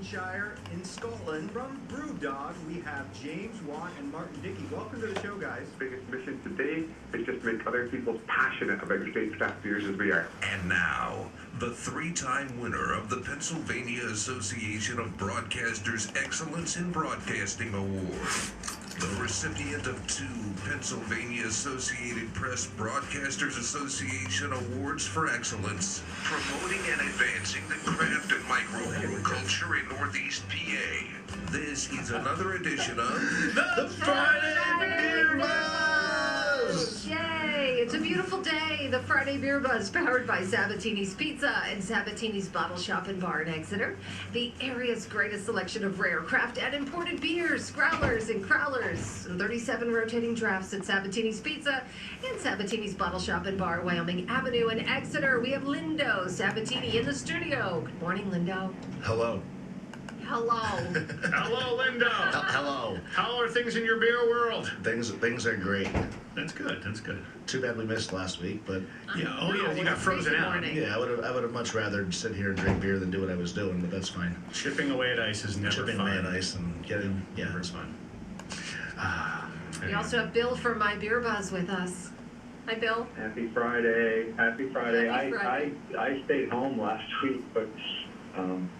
Lincolnshire in Scotland. From Brewdog, we have James Watt and Martin Dickey. Welcome to the show, guys. Biggest mission today is just to make other people passionate about your state craft beers as we are. And now, the three-time winner of the Pennsylvania Association of Broadcasters Excellence in Broadcasting Award. The recipient of 2 Pennsylvania Associated Press Broadcasters Association Awards for Excellence, promoting and advancing the craft and microhome culture in Northeast PA. This is another edition of The Friday BeerBuzz! Yay! It's a beautiful day. The Friday Beer Buzz, powered by Sabatini's Pizza and Sabatini's Bottle Shop and Bar in Exeter. The area's greatest selection of rare craft and imported beers, growlers and crowlers, and 37 rotating drafts at Sabatini's Pizza and Sabatini's Bottle Shop and Bar, Wyoming Avenue in Exeter. We have Lindo Sabatini in the studio. Good morning, Lindo. Hello. Hello. Hello, Linda. Hello. How are things in your beer world? Things are great. That's good. That's good. Too bad we missed last week, but Yeah. Oh, yeah. You got frozen out. Morning. yeah, I would have much rather sit here and drink beer than do what I was doing, but that's fine. Chipping away at ice is never Chipping fun. away at ice and getting it's fun. We also have Bill from My Beer Buzz with us. Hi, Bill. Happy Friday. Happy Friday. Happy Friday. I stayed home last week, but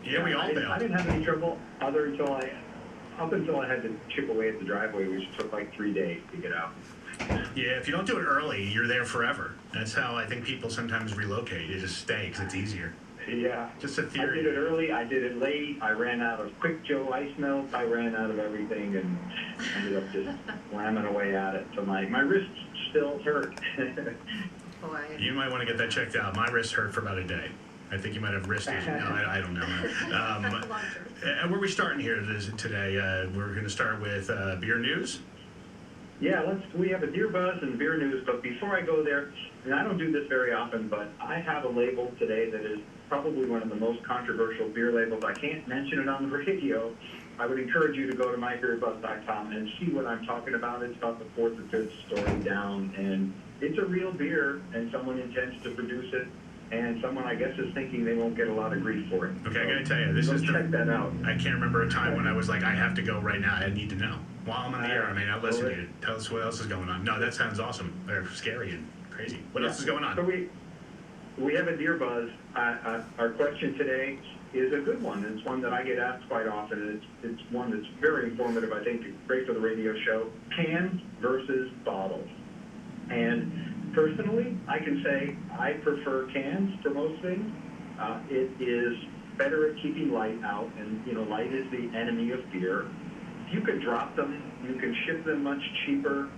Yeah, we all I bailed. didn't have any trouble up until I had to chip away at the driveway, which took like 3 days to get out. Yeah, if you don't do it early, you're there forever. That's how I think people sometimes relocate. You just stay because it's easier. Yeah. Just a I did theory. it early, I did it late, I ran out of Quick Joe ice melt, I ran out of everything and ended up just slamming away at it. So my wrists still hurt. Boy. You might want to get that checked out. My wrist hurt for about a day. I think you might have wrist issues. No, I don't know. Where are we starting here today? We're going to start with beer news. Yeah, we have a beer buzz and beer news, but before I go there, and I don't do this very often, but I have a label today that is probably one of the most controversial beer labels. I can't mention it on the radio. I would encourage you to go to mybeerbuzz.com and see what I'm talking about. It's about the 4th or 5th story down, and it's a real beer, and someone intends to produce it, and someone, I guess, is thinking they won't get a lot of grief for it. Okay, I got to tell you, this is check that out. I can't remember a time when I was like, I have to go right now. I need to know. While I'm on the air, I mean, I'll listen to you. Tell us what else is going on. No, that sounds awesome. Or scary and crazy. What else is going on? So we have a beer buzz. Our question today is a good one. It's one that I get asked quite often, and it's one that's very informative. I think it's great for the radio show. Cans versus bottles. And personally, I can say I prefer cans for most things. It is better at keeping light out, and light is the enemy of beer. You can drop them, you can ship them much cheaper.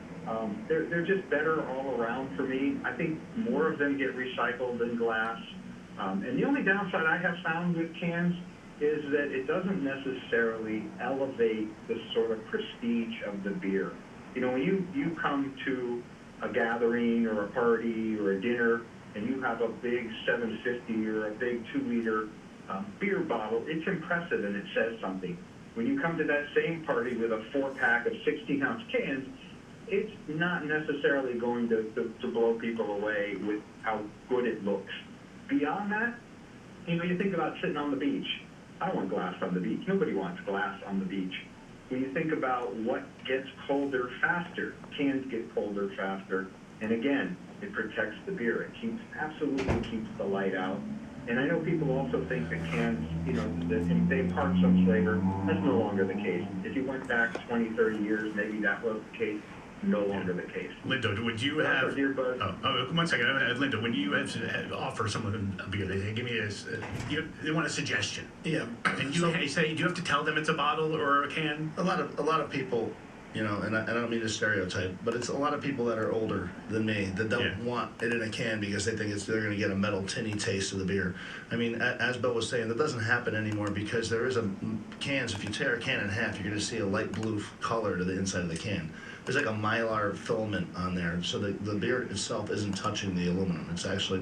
They're just better all around for me. I think more of them get recycled than glass. And the only downside I have found with cans is that it doesn't necessarily elevate the sort of prestige of the beer. When you come to a gathering or a party or a dinner and you have a big 750 or a big 2-liter beer bottle, it's impressive and it says something. When you come to that same party with a 4-pack of 16-ounce cans, it's not necessarily going to blow people away with how good it looks. Beyond that, you think about sitting on the beach. I don't want glass on the beach. Nobody wants glass on the beach. When you think about what gets colder faster, cans get colder faster, and again, it protects the beer. It absolutely keeps the light out. And I know people also think that cans, that they impart some flavor. That's no longer the case. If you went back 20, 30 years, maybe that was the case. No longer the case. Linda, would you have... BeerBuzz. Oh, 1 second. Linda, when you offer someone a beer, they give me they want a suggestion. Yeah. And you say, do you have to tell them it's a bottle or a can? A lot of people, and I don't mean to stereotype, but it's a lot of people that are older than me that don't want it in a can because they think they're going to get a metal tinny taste of the beer. I mean, as Bill was saying, that doesn't happen anymore because there is cans. If you tear a can in half, you're going to see a light blue color to the inside of the can. There's like a mylar filament on there, so the beer itself isn't touching the aluminum. It's actually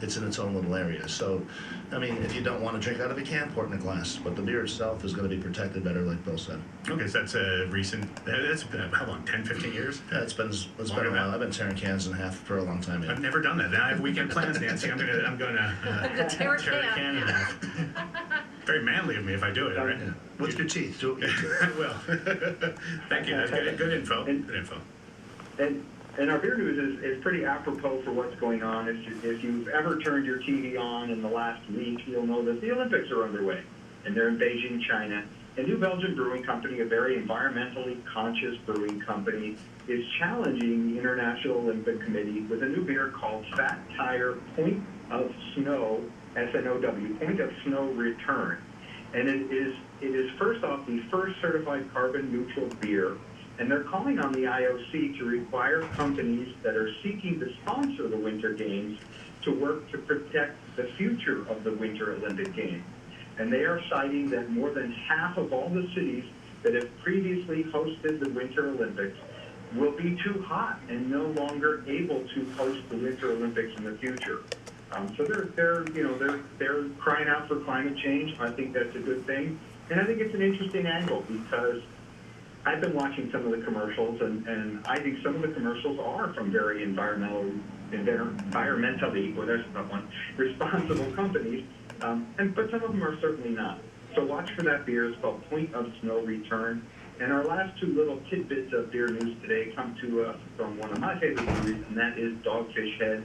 it's in its own little area. So, I mean, if you don't want to drink out of a can, pour it in a glass. But the beer itself is going to be protected better, like Bill said. Okay, so that's a recent, that's how long, 10, 15 years? Yeah, it's been a while. I've been tearing cans in half for a long time. Yeah. I've never done that. I have weekend plans, Nancy. I'm gonna Tear a tear a can in half. Very manly of me if I do it, all right? Yeah. With your teeth. Do it. I will. Thank you. That's good info. And- Good info. And our beer news is pretty apropos for what's going on. If you've ever turned your TV on in the last week, you'll know that the Olympics are underway, and they're in Beijing, China. A New Belgium brewing company, a very environmentally conscious brewing company, is challenging the International Olympic Committee with a new beer called Fat Tire Point of Snow, S-N-O-W, Point of Snow Return. And it is first off the first certified carbon neutral beer. And they're calling on the IOC to require companies that are seeking to sponsor the Winter Games to work to protect the future of the Winter Olympic Games. And they are citing that more than half of all the cities that have previously hosted the Winter Olympics will be too hot and no longer able to host the Winter Olympics in the future. So they're crying out for climate change. I think that's a good thing. And I think it's an interesting angle because I've been watching some of the commercials, and I think some of the commercials are from very environmentally, well, there's that one, responsible companies, but some of them are certainly not. So watch for that beer. It's called Point of Snow Return. And our last two little tidbits of beer news today come to us from one of my favorite breweries, and that is Dogfish Head.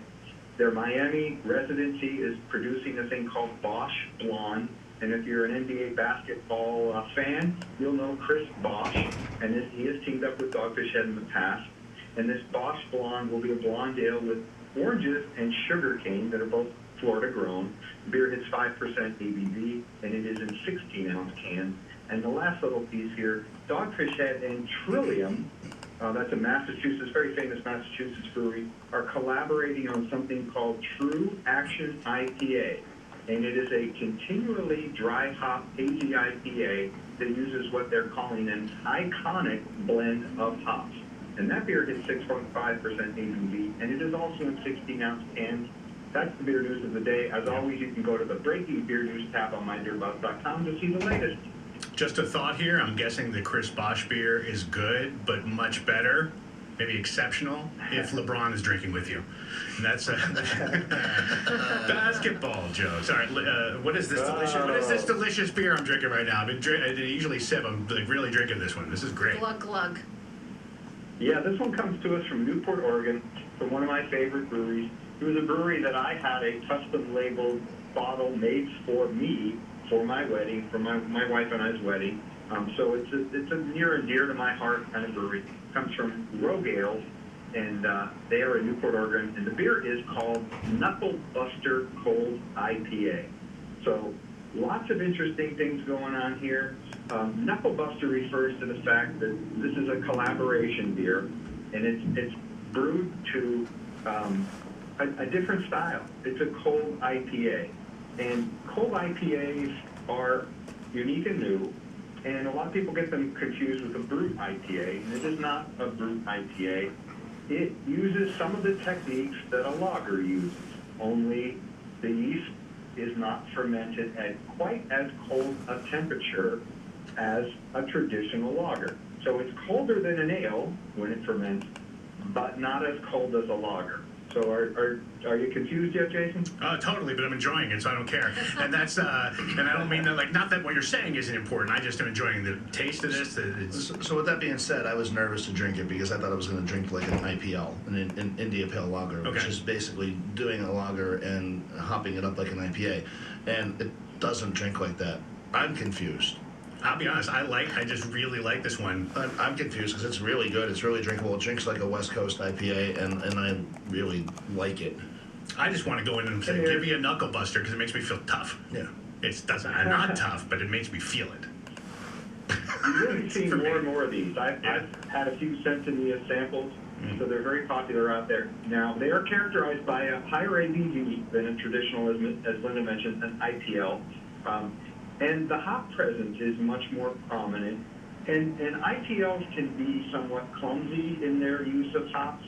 Their Miami residency is producing a thing called Bosch Blonde. And if you're an NBA basketball fan, you'll know Chris Bosch, and he has teamed up with Dogfish Head in the past. And this Bosch Blonde will be a blonde ale with oranges and sugar cane that are both Florida grown. The beer hits 5% ABV, and it is in 16-ounce cans. And the last little piece here, Dogfish Head and Trillium, that's a Massachusetts, very famous Massachusetts brewery, are collaborating on something called True Action IPA. And it is a continually dry hop hazy IPA that uses what they're calling an iconic blend of hops. And that beer hits 6.5% ABV, and it is also in 16-ounce cans. That's the beer news of the day. As always, you can go to the Breaking Beer News tab on mybeerbuzz.com to see the latest. Just a thought here. I'm guessing the Chris Bosch beer is good, but much better, maybe exceptional, if LeBron is drinking with you. And that's basketball jokes. All right, what is this delicious? What is this delicious beer I'm drinking right now? I usually sip. I'm like really drinking this one. This is great. Glug, glug. Yeah, this one comes to us from Newport, Oregon, from one of my favorite breweries. It was a brewery that I had a custom labeled bottle made for me for my wedding, for my wife and I's wedding. So it's a near and dear to my heart kind of brewery. It comes from Rogue Ales, and they are in Newport, Oregon, and the beer is called Knuckle Buster Cold IPA. So lots of interesting things going on here. Knuckle Buster refers to the fact that this is a collaboration beer, and it's brewed to a different style. It's a cold IPA, and cold IPAs are unique and new. And a lot of people get them confused with a brut IPA, and it is not a brut IPA. It uses some of the techniques that a lager uses, only the yeast is not fermented at quite as cold a temperature as a traditional lager. So it's colder than an ale when it ferments, but not as cold as a lager. So are you confused yet, Jason? Totally, but I'm enjoying it, so I don't care. And that's and I don't mean that not that what you're saying isn't important. I just am enjoying the taste of this. So with that being said, I was nervous to drink it because I thought I was going to drink like an IPL, an India Pale Lager, which is basically doing a lager and hopping it up like an IPA, and it doesn't drink like that. I'm confused. I'll be honest, I just really like this one. I'm confused because it's really good. It's really drinkable. It drinks like a West Coast IPA, and I really like it. I just want to go in and say, give me a Knuckle Buster because it makes me feel tough. Yeah. I'm not tough, but it makes me feel it. You're really seeing more and more of these. I've had a few sent to me as samples, so they're very popular out there. Now, they are characterized by a higher ABV than a traditional, as Linda mentioned, an IPL. And the hop presence is much more prominent. And IPLs can be somewhat clumsy in their use of hops.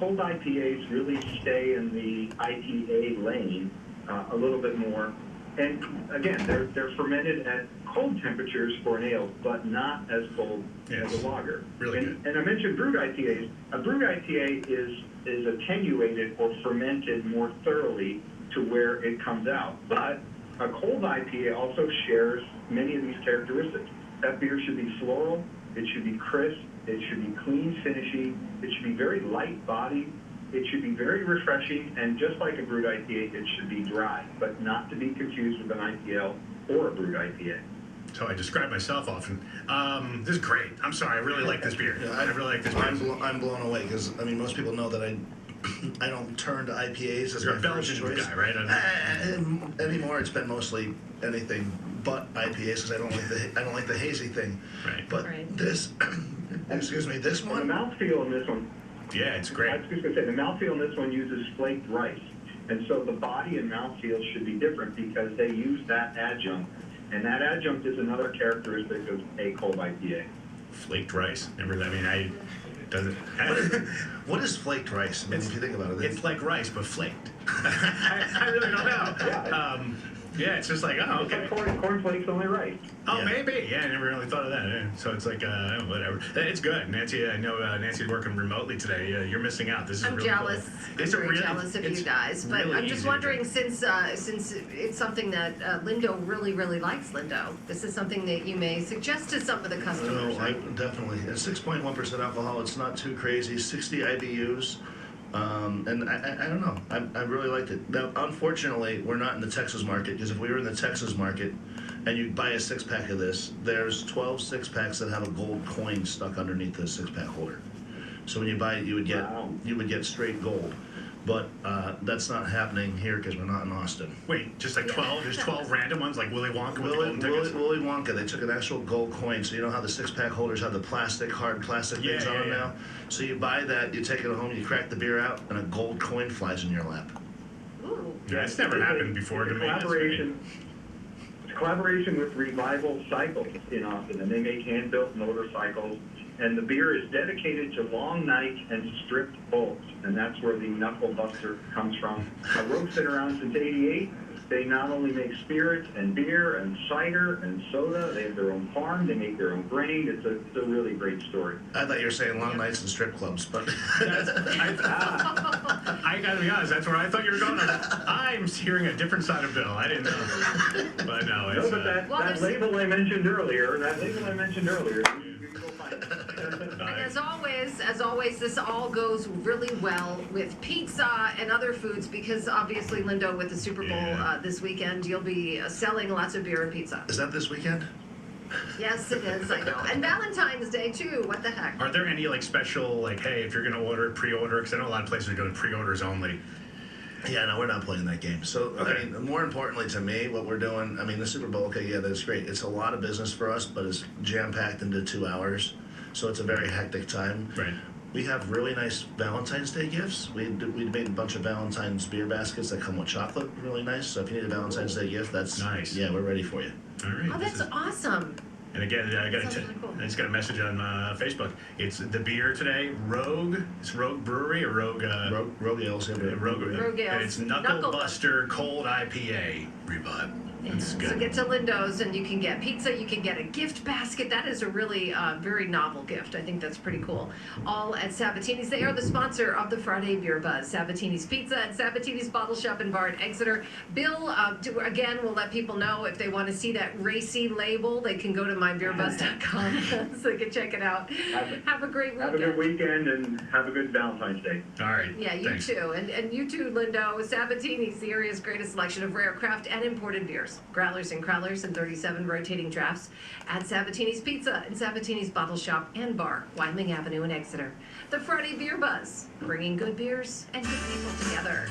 Cold IPAs really stay in the IPA lane a little bit more. And again, they're fermented at cold temperatures for an ale, but not as cold as a lager. Really good. And I mentioned brewed IPAs. A brewed IPA is attenuated or fermented more thoroughly to where it comes out. But A cold IPA also shares many of these characteristics. That beer should be floral, it should be crisp, it should be clean, finishy, it should be very light bodied, it should be very refreshing, and just like a brewed IPA, it should be dry, but not to be confused with an IPL or a brewed IPA. So I describe myself often. This is great. I'm sorry. I really like this beer. Yeah, I really like this beer. I'm blown away because I mean most people know that I don't turn to IPAs as You're my a first Belgian choice. guy, right? Anymore, it's been mostly anything but IPAs because I don't like the hazy thing. Right. But Right. this, excuse me, this And one. the mouthfeel in this one, Yeah, it's I great. was just going to say, the mouthfeel in this one uses flaked rice. And so the body and mouthfeel should be different because they use that adjunct. And that adjunct is another characteristic of a cold IPA. Flaked rice. Doesn't. What is flaked rice? I mean, if you think about it, It's like rice, but flaked. I really don't know. Yeah. Yeah, it's just like, oh, It's okay. like cornflakes, only rice. Oh, Yeah. maybe. Yeah, I never really thought of that. So it's like, whatever. It's good. Nancy, I know Nancy's working remotely today. You're missing out. This is I'm really jealous. cool. I'm It's a very really- jealous of it's you guys. But really I'm easy just to wondering, drink. since it's something that Lindo really likes, Lindo, this is something that you may suggest to some of the customers. No, definitely. It's 6.1% alcohol. It's not too crazy. 60 IBUs. And I don't know. I really liked it. Now, unfortunately, we're not in the Texas market because if we were in the Texas market and you buy a 6-pack of this, there's 12 6-packs that have a gold coin stuck underneath the 6-pack holder. So when you buy it, you would get straight gold. But that's not happening here because we're not in Austin. Wait, just like 12? There's 12 random ones like Willy Wonka with the Willy, golden tickets? Willy Wonka, they took an actual gold coin. So you know how the 6-pack holders have the hard plastic things on them yeah. now? So you buy that, you take it home, you crack the beer out, and a gold coin flies in your lap. Ooh. Yeah, it's never happened before to me. That's great. It's a collaboration with Revival Cycles in Austin, and they make hand-built motorcycles. And the beer is dedicated to long nights and stripped bulbs, and that's where the Knuckle Buster comes from. A rope's been around since '88. They not only make spirits and beer and cider and soda, they have their own farm, they make their own grain. It's a really great story. I thought you were saying long nights and strip clubs, but I gotta be honest, that's where I thought you were going. I'm hearing a different side of Bill. I didn't know. But no, it's. No, but that there's- label I mentioned earlier, you can go find it. And as always, this all goes really well with pizza and other foods because obviously, Lindo, with the Super Bowl Yeah. this weekend, you'll be selling lots of beer and pizza. is that this weekend? Yes, it is, I know. And Valentine's Day, too. What the heck? Are there any like special, like, hey, if you're gonna order, pre-order? Because I know a lot of places are doing pre-orders only. Yeah, no, we're not playing that game. So, Okay. I mean, more importantly to me, what we're doing, I mean, the Super Bowl, okay, yeah, that's great. It's a lot of business for us, but it's jam-packed into 2 hours. So it's a very hectic time. Right. We have really nice Valentine's Day gifts. We made a bunch of Valentine's beer baskets that come with chocolate, really nice. So if you need a Valentine's Day gift, that's Nice. Yeah, we're ready for you. All right. Oh, this that's is- awesome. And again, I Sounds really cool. just got a message on Facebook. It's the beer today, Rogue. It's Rogue Brewery or Rogue. Rogue Ales, yeah, Rogue. Rogue And Ales. it's Knuckle Knuckle Buster Cold IPA. Revive. It's good. So get to Lindo's and you can get pizza, you can get a gift basket. That is a really very novel gift. I think that's pretty cool. All at Sabatini's. They are the sponsor of the Friday Beer Buzz. Sabatini's Pizza and Sabatini's Bottle Shop and Bar in Exeter. Bill, again, we'll let people know if they want to see that racy label, they can go to mybeerbuzz.com so they can check it out. Have a great weekend. Have a good weekend and have a good Valentine's Day. All right. Yeah, you Thanks. too. And you too, Lindo. Sabatini's, the area's greatest selection of rare craft and imported beers. Growlers and Crowlers and 37 rotating drafts at Sabatini's Pizza and Sabatini's Bottle Shop and Bar, Wyoming Avenue in Exeter. The Friday Beer Buzz, bringing good beers and good people together.